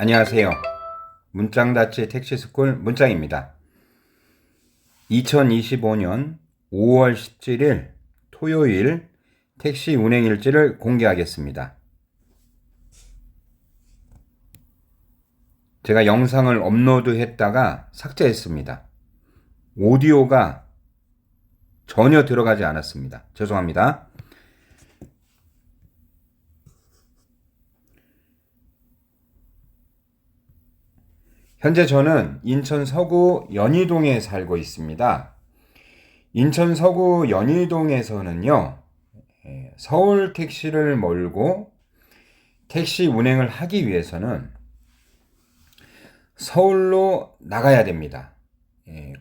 안녕하세요. 문짱다치 택시스쿨 문짱입니다. 2025년 5월 17일 토요일 택시 운행 일지를 공개하겠습니다. 제가 영상을 업로드했다가 삭제했습니다. 오디오가 전혀 들어가지 않았습니다. 죄송합니다. 현재 저는 인천 서구 연희동에 살고 있습니다. 인천 서구 연희동에서는요, 서울 택시를 몰고 택시 운행을 하기 위해서는 서울로 나가야 됩니다.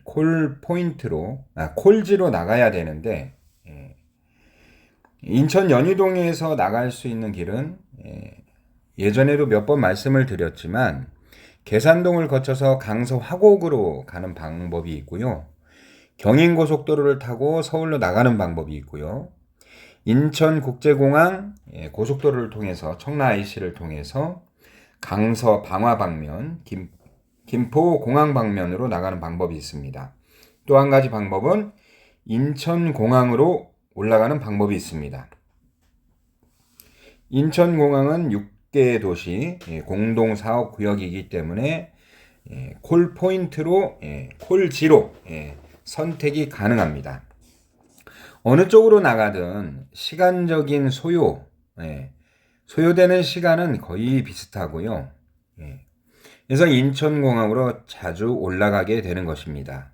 콜지로 나가야 되는데, 인천 연희동에서 나갈 수 있는 길은 예전에도 몇 번 말씀을 드렸지만 계산동을 거쳐서 강서 화곡으로 가는 방법이 있고요. 경인고속도로를 타고 서울로 나가는 방법이 있고요. 인천국제공항 고속도로를 통해서 청라 IC를 통해서 강서 방화 방면, 김포 공항 방면으로 나가는 방법이 있습니다. 또 한 가지 방법은 인천공항으로 올라가는 방법이 있습니다. 인천공항은 6개 도시 공동 사업 구역이기 때문에 콜포인트로 콜지로 선택이 가능합니다. 어느 쪽으로 나가든 시간적인 소요되는 시간은 거의 비슷하고요. 그래서 인천공항으로 자주 올라가게 되는 것입니다.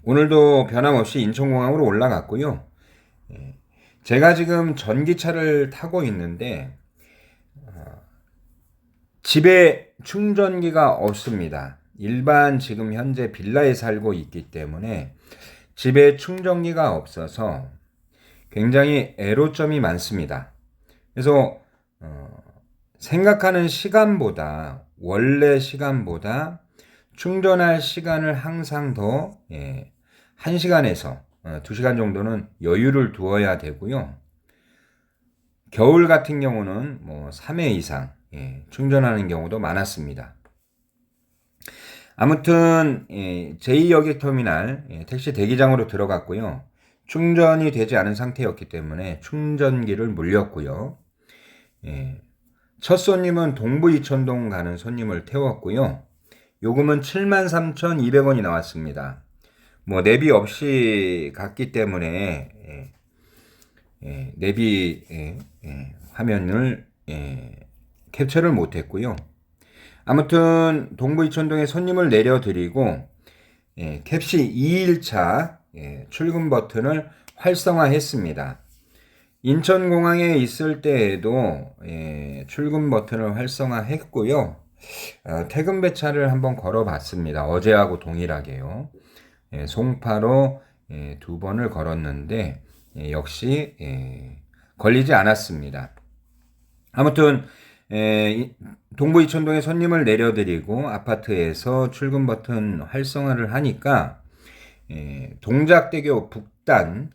오늘도 변함없이 인천공항으로 올라갔고요. 제가 지금 전기차를 타고 있는데 집에 충전기가 없습니다. 일반 지금 현재 빌라에 살고 있기 때문에 집에 충전기가 없어서 굉장히 애로점이 많습니다. 그래서 생각하는 시간보다 원래 시간보다 충전할 시간을 항상 더 1시간에서 2시간 정도는 여유를 두어야 되고요. 겨울 같은 경우는 3회 이상 충전하는 경우도 많았습니다. 아무튼 제2여객터미널 택시 대기장으로 들어갔고요. 충전이 되지 않은 상태였기 때문에 충전기를 물렸고요. 첫 손님은 동부 이천동 가는 손님을 태웠고요. 요금은 73,200원이 나왔습니다. 내비 없이 갔기 때문에 내비 화면을 캡처를 못했고요. 아무튼 동부 이천동에 손님을 내려드리고 캡시 2일차 출금 버튼을 활성화했습니다. 인천공항에 있을 때에도 출금 버튼을 활성화했고요. 퇴근 배차를 한번 걸어봤습니다. 어제하고 동일하게요. 송파로 2번을 걸었는데 역시 걸리지 않았습니다. 아무튼 동부 이천동에 손님을 내려드리고 아파트에서 출금 버튼 활성화를 하니까 동작대교 북단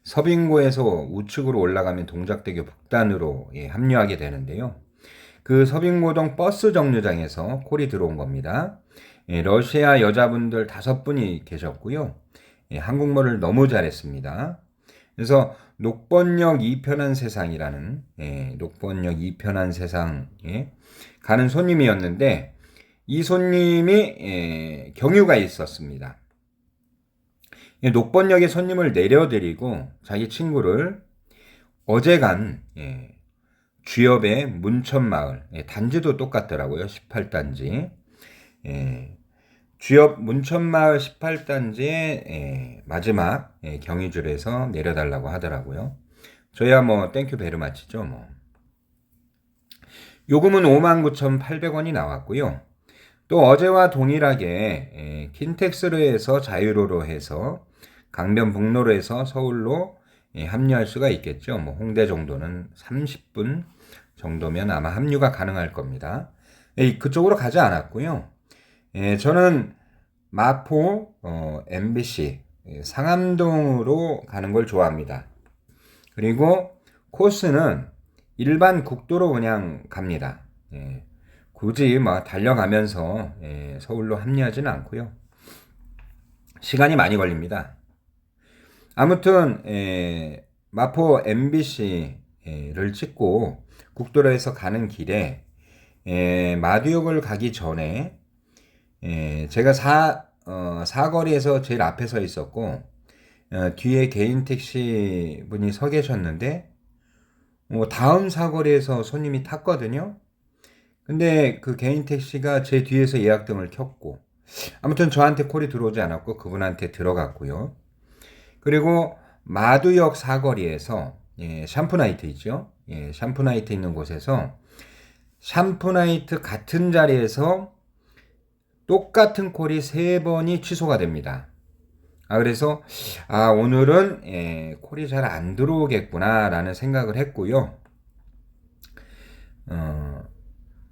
서빙고에서 우측으로 올라가면 동작대교 북단으로 합류하게 되는데요. 그 서빙고동 버스 정류장에서 콜이 들어온 겁니다. 러시아 여자분들 5분이 계셨고요. 한국말을 너무 잘했습니다. 그래서 녹번역 이편한 세상이라는 녹번역 이편한 세상에 가는 손님이었는데 이 손님이 경유가 있었습니다. 녹번역에 손님을 내려드리고 자기 친구를 어제 간 주엽의 문천마을 단지도 똑같더라고요. 18단지 주엽 문천마을 18단지의 마지막 경유줄에서 내려달라고 하더라고요. 저야 땡큐 베르마치죠. 요금은 59,800원이 나왔고요. 또 어제와 동일하게 킨텍스로 해서 자유로로 해서 강변북로로 해서 서울로 합류할 수가 있겠죠. 홍대 정도는 30분 정도면 아마 합류가 가능할 겁니다. 그쪽으로 가지 않았고요. 저는 마포 MBC 상암동으로 가는 걸 좋아합니다. 그리고 코스는 일반 국도로 그냥 갑니다. 예, 굳이 뭐 달려가면서 서울로 합류하지는 않고요. 시간이 많이 걸립니다. 아무튼 마포 MBC를 찍고 국도로에서 가는 길에 마두역을 가기 전에 제가 사거리에서 제일 앞에 서 있었고 뒤에 개인 택시 분이 서 계셨는데 다음 사거리에서 손님이 탔거든요. 근데 그 개인 택시가 제 뒤에서 예약등을 켰고 아무튼 저한테 콜이 들어오지 않았고 그분한테 들어갔고요. 그리고 마두역 사거리에서 샴푸나이트 있죠. 샴푸나이트 있는 곳에서 샴푸나이트 같은 자리에서 똑같은 콜이 3번이 취소가 됩니다. 그래서 오늘은 콜이 잘 안 들어오겠구나 라는 생각을 했고요.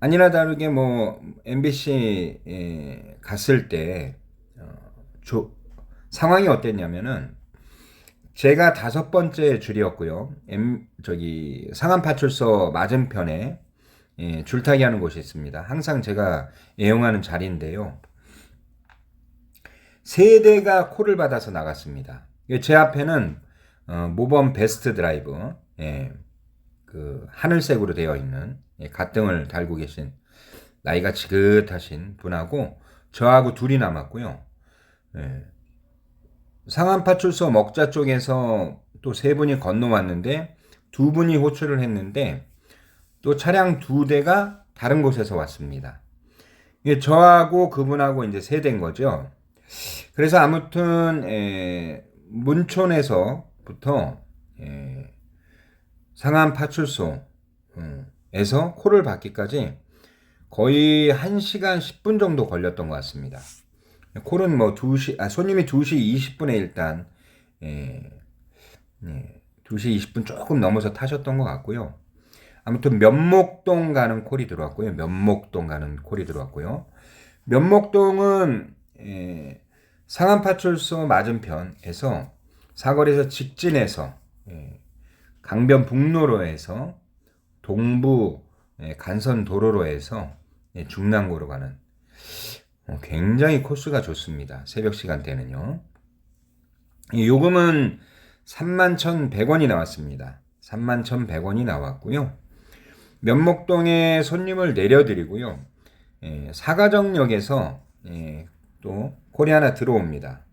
아니나 다르게 뭐 MBC 갔을 때 상황이 어땠냐면은 제가 5번째 줄이었고요. 상암파출소 맞은편에 줄타기 하는 곳이 있습니다. 항상 제가 애용하는 자리인데요. 3대가 콜을 받아서 나갔습니다. 제 앞에는 모범 베스트 드라이브, 그 하늘색으로 되어 있는 가등을 달고 계신 나이가 지긋하신 분하고 저하고 둘이 남았고요. 상암파출소 먹자 쪽에서 또 3분이 건너왔는데 2분이 호출을 했는데 또 차량 2대가 다른 곳에서 왔습니다. 저하고 그분하고 이제 3대인 거죠. 그래서 아무튼 문촌에서부터 상암파출소에서 콜을 받기까지 거의 1시간 10분 정도 걸렸던 것 같습니다. 콜은 뭐 손님이 2시 20분에 일단 2시 20분 조금 넘어서 타셨던 것 같고요. 아무튼 면목동 가는 콜이 들어왔고요. 면목동은 상암파출소 맞은편에서 사거리에서 직진해서 강변북로로에서 동부 간선도로로에서 중랑구로 가는 굉장히 코스가 좋습니다. 새벽 시간대는요. 요금은 31,100원이 나왔습니다. 31,100원이 나왔고요. 면목동에 손님을 내려드리고요. 사가정역에서 또 콜이 하나 들어옵니다.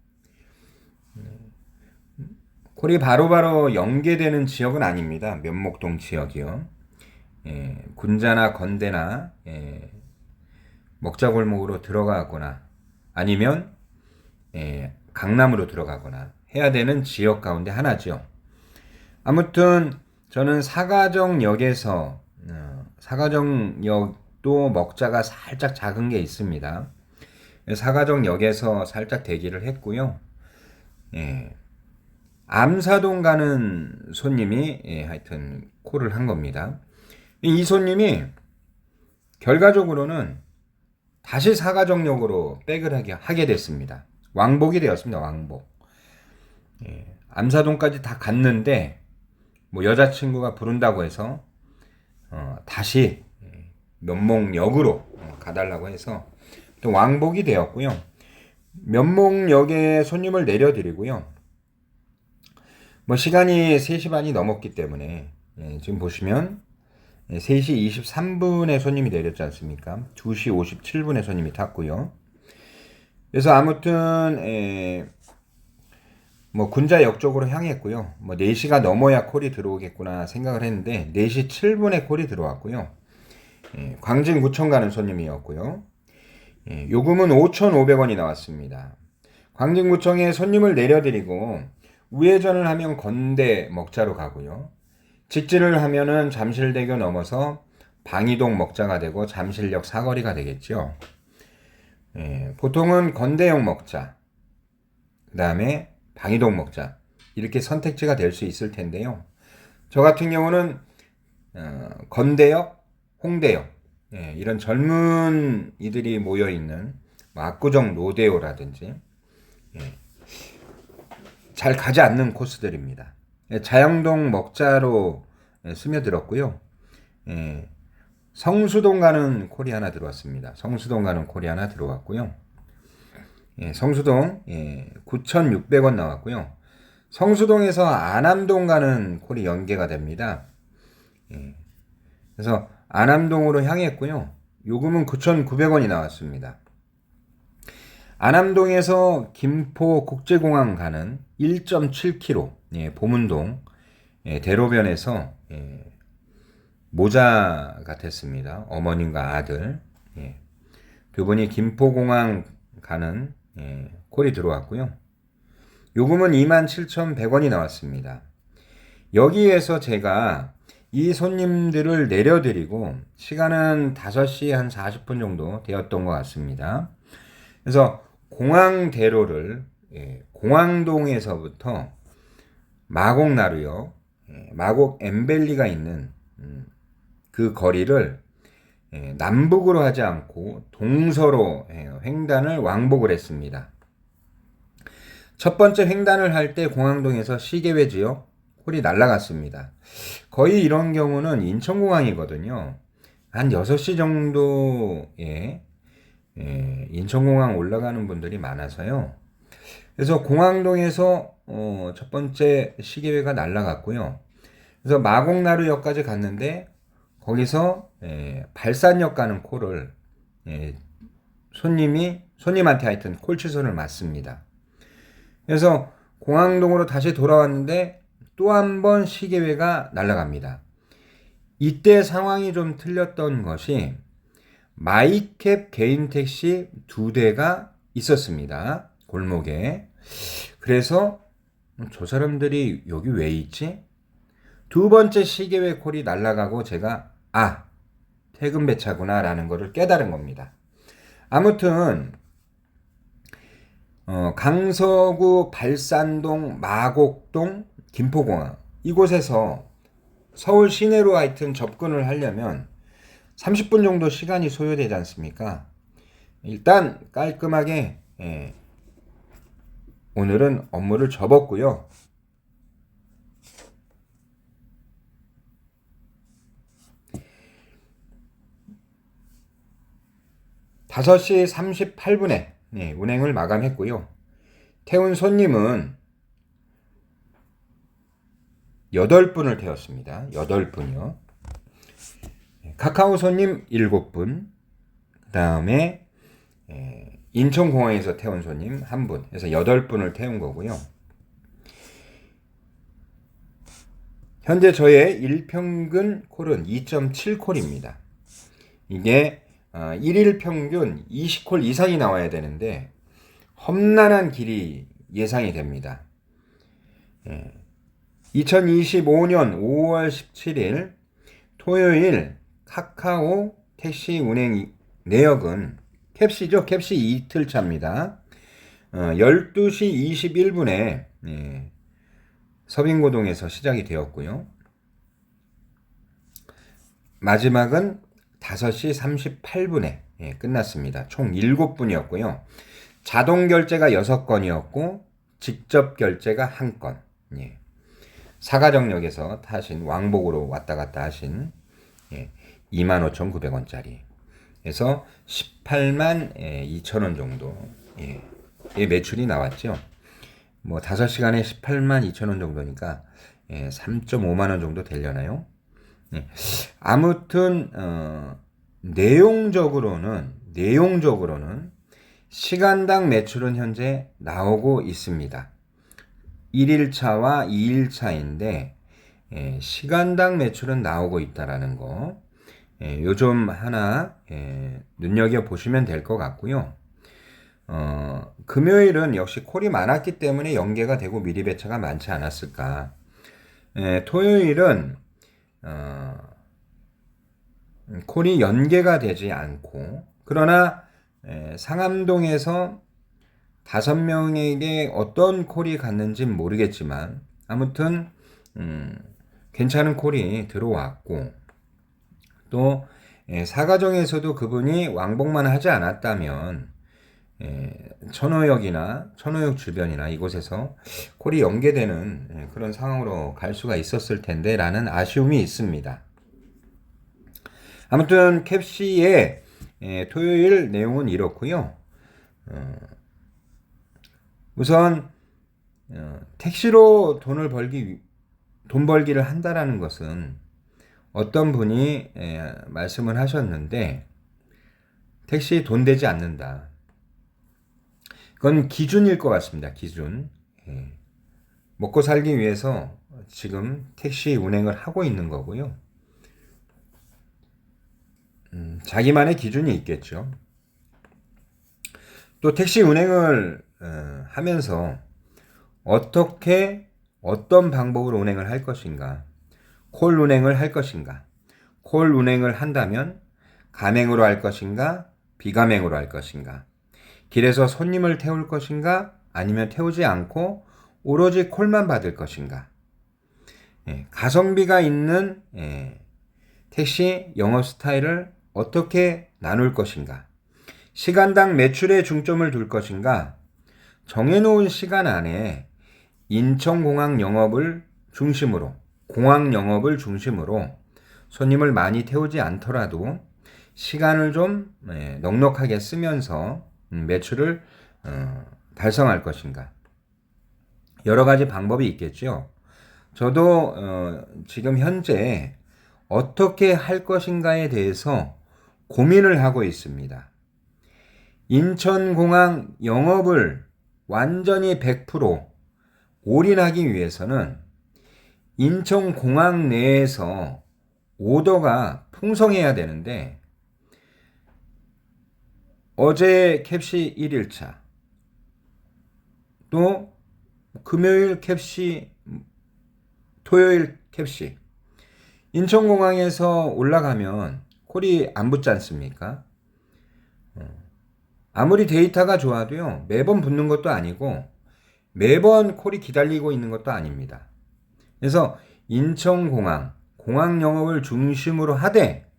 콜이 바로바로 연계되는 지역은 아닙니다. 면목동 지역이요. 군자나 건대나 먹자골목으로 들어가거나 아니면 강남으로 들어가거나 해야 되는 지역 가운데 하나죠. 아무튼 저는 사가정역에서 사가정역도 먹자가 살짝 작은 게 있습니다. 사가정역에서 살짝 대기를 했고요. 암사동 가는 손님이 하여튼 콜을 한 겁니다. 이 손님이 결과적으로는 다시 사가정역으로 백을 하게 됐습니다. 왕복이 되었습니다. 왕복. 암사동까지 다 갔는데 뭐 여자친구가 부른다고 해서 다시 면목역으로 가달라고 해서 또 왕복이 되었고요. 면목역에 손님을 내려드리고요. 뭐 시간이 3시 반이 넘었기 때문에 지금 보시면 3시 23분에 손님이 내렸지 않습니까? 2시 57분에 손님이 탔고요. 그래서 아무튼 뭐 군자역 쪽으로 향했고요. 뭐 4시가 넘어야 콜이 들어오겠구나 생각을 했는데 4시 7분에 콜이 들어왔고요. 광진구청 가는 손님이었고요. 요금은 5,500원이 나왔습니다. 광진구청에 손님을 내려드리고 우회전을 하면 건대 먹자로 가고요. 직진을 하면은 잠실대교 넘어서 방이동 먹자가 되고 잠실역 사거리가 되겠죠. 보통은 건대역 먹자, 그 다음에 방이동 먹자 이렇게 선택지가 될 수 있을 텐데요. 저 같은 경우는 건대역, 홍대역 이런 젊은 이들이 모여있는 압구정 로데오라든지 잘 가지 않는 코스들입니다. 자영동 먹자로 스며들었고요. 성수동 가는 콜이 하나 들어왔습니다. 성수동 가는 콜이 하나 들어왔고요. 성수동 9,600원 나왔고요. 성수동에서 안암동 가는 콜이 연계가 됩니다. 그래서 안암동으로 향했고요. 요금은 9,900원이 나왔습니다. 안암동에서 김포국제공항 가는 1.7km 보문동 대로변에서 모자가 됐습니다. 어머님과 아들 두 분이 김포공항 가는 콜이 들어왔고요. 요금은 27,100원이 나왔습니다. 여기에서 제가 이 손님들을 내려드리고 시간은 5시 한 40분 정도 되었던 것 같습니다. 그래서 공항대로를 공항동에서부터 마곡나루역, 마곡 엠벨리가 있는 그 거리를 남북으로 하지 않고 동서로 횡단을 왕복을 했습니다. 첫 번째 횡단을 할 때 공항동에서 시계회 지역 콜이 날아갔습니다. 거의 이런 경우는 인천공항이거든요. 한 6시 정도에 인천공항 올라가는 분들이 많아서요. 그래서 공항동에서 첫 번째 시계회가 날아갔고요. 그래서 마곡나루역까지 갔는데 거기서 발산역 가는 콜을 손님한테 하여튼 콜 취소를 맞습니다. 그래서 공항동으로 다시 돌아왔는데 또 한 번 시계회가 날아갑니다. 이때 상황이 좀 틀렸던 것이 마이캡 개인 택시 2대가 있었습니다. 골목에. 그래서 저 사람들이 여기 왜 있지? 두 번째 시계회 콜이 날아가고 제가 퇴근 배차구나 라는 것을 깨달은 겁니다. 아무튼 강서구 발산동, 마곡동, 김포공항 이곳에서 서울 시내로 하여튼 접근을 하려면 30분 정도 시간이 소요되지 않습니까? 일단 깔끔하게 오늘은 업무를 접었고요. 다섯 시 38분에 운행을 마감했고요. 태운 손님은 8분을 태웠습니다. 8분이요. 카카오 손님 7분, 그 다음에 인천공항에서 태운 손님 1분, 그래서 8분을 태운 거고요. 현재 저의 일평균 콜은 2.7콜입니다. 이게 1일 평균 20콜 이상이 나와야 되는데 험난한 길이 예상이 됩니다. 2025년 5월 17일 토요일 카카오 택시 운행 내역은 캡시죠. 캡시 이틀차입니다. 12시 21분에 서빙고동에서 시작이 되었고요. 마지막은 5시 38분에 끝났습니다. 총 7분이었고요. 자동 결제가 6건이었고 직접 결제가 1건. 사가정역에서 타신 왕복으로 왔다 갔다 하신 25,900원짜리 그래서 18만 2천원 정도 매출이 나왔죠. 뭐 5시간에 18만 2천원 정도니까 3.5만원 정도 되려나요? 아무튼 내용적으로는 시간당 매출은 현재 나오고 있습니다. 1일차와 2일차인데 시간당 매출은 나오고 있다라는 거 요즘 하나 눈여겨보시면 될 것 같고요. 금요일은 역시 콜이 많았기 때문에 연계가 되고 미리 배차가 많지 않았을까. 토요일은 콜이 연계가 되지 않고 그러나 상암동에서 5명에게 어떤 콜이 갔는지는 모르겠지만 아무튼 괜찮은 콜이 들어왔고 또 사가정에서도 그분이 왕복만 하지 않았다면 천호역이나 천호역 주변이나 이곳에서 콜이 연계되는 그런 상황으로 갈 수가 있었을 텐데 라는 아쉬움이 있습니다. 아무튼 캡시의 토요일 내용은 이렇고요. 우선 택시로 돈 벌기를 한다라는 것은 어떤 분이 말씀을 하셨는데 택시 돈 되지 않는다. 그건 기준일 것 같습니다. 기준. 먹고 살기 위해서 지금 택시 운행을 하고 있는 거고요. 자기만의 기준이 있겠죠. 또 택시 운행을 하면서 어떤 방법으로 운행을 할 것인가, 콜 운행을 할 것인가, 콜 운행을 한다면 가맹으로 할 것인가, 비가맹으로 할 것인가, 길에서 손님을 태울 것인가, 아니면 태우지 않고 오로지 콜만 받을 것인가, 가성비가 있는 택시 영업 스타일을 어떻게 나눌 것인가, 시간당 매출에 중점을 둘 것인가, 정해놓은 시간 안에 인천공항 영업을 중심으로, 공항 영업을 중심으로 손님을 많이 태우지 않더라도 시간을 좀 넉넉하게 쓰면서 매출을 달성할 것인가. 여러 가지 방법이 있겠죠. 저도 지금 현재 어떻게 할 것인가에 대해서 고민을 하고 있습니다. 인천공항 영업을 완전히 100% 올인하기 위해서는 인천공항 내에서 오더가 풍성해야 되는데 어제 캡시 1일차 또 금요일 캡시 토요일 캡시 인천공항에서 올라가면 콜이 안 붙지 않습니까? 아무리 데이터가 좋아도요 매번 붙는 것도 아니고 매번 콜이 기다리고 있는 것도 아닙니다. 그래서 인천공항 공항 영업을 중심으로 하되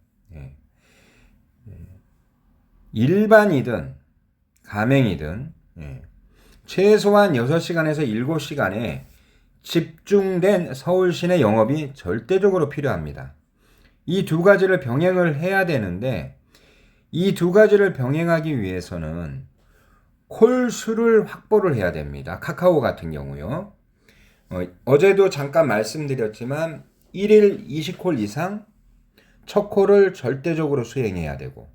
일반이든 가맹이든 최소한 6시간에서 7시간에 집중된 서울 시내 영업이 절대적으로 필요합니다. 이 두 가지를 병행을 해야 되는데 이 두 가지를 병행하기 위해서는 콜 수를 확보를 해야 됩니다. 카카오 같은 경우요. 어제도 잠깐 말씀드렸지만 1일 20콜 이상 첫 콜을 절대적으로 수행해야 되고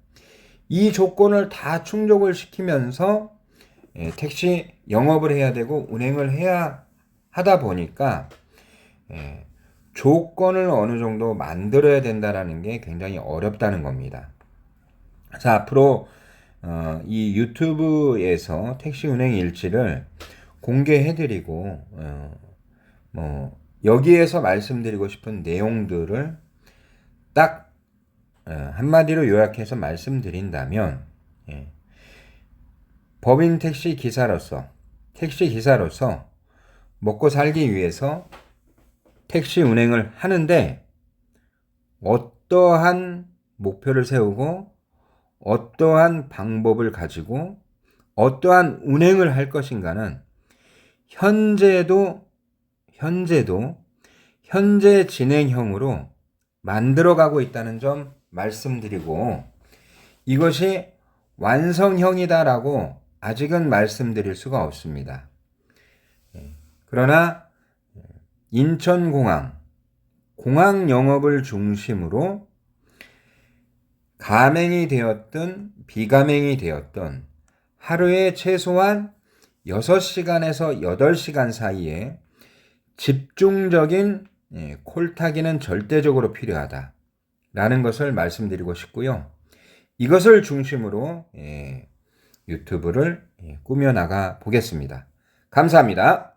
이 조건을 다 충족을 시키면서 택시 영업을 해야 되고 운행을 해야 하다 보니까 조건을 어느 정도 만들어야 된다는 게 굉장히 어렵다는 겁니다. 자, 앞으로 이 유튜브에서 택시 운행 일지를 공개해드리고 여기에서 말씀드리고 싶은 내용들을 딱 한마디로 요약해서 말씀드린다면 법인 택시 기사로서 먹고 살기 위해서 택시 운행을 하는데 어떠한 목표를 세우고 어떠한 방법을 가지고 어떠한 운행을 할 것인가는 현재 진행형으로 만들어가고 있다는 점 말씀드리고 이것이 완성형이다라고 아직은 말씀드릴 수가 없습니다. 그러나 인천공항 공항 영업을 중심으로 가맹이 되었든 비가맹이 되었든 하루에 최소한 6시간에서 8시간 사이에 집중적인 콜타기는 절대적으로 필요하다 라는 것을 말씀드리고 싶고요. 이것을 중심으로 유튜브를 꾸며나가 보겠습니다. 감사합니다.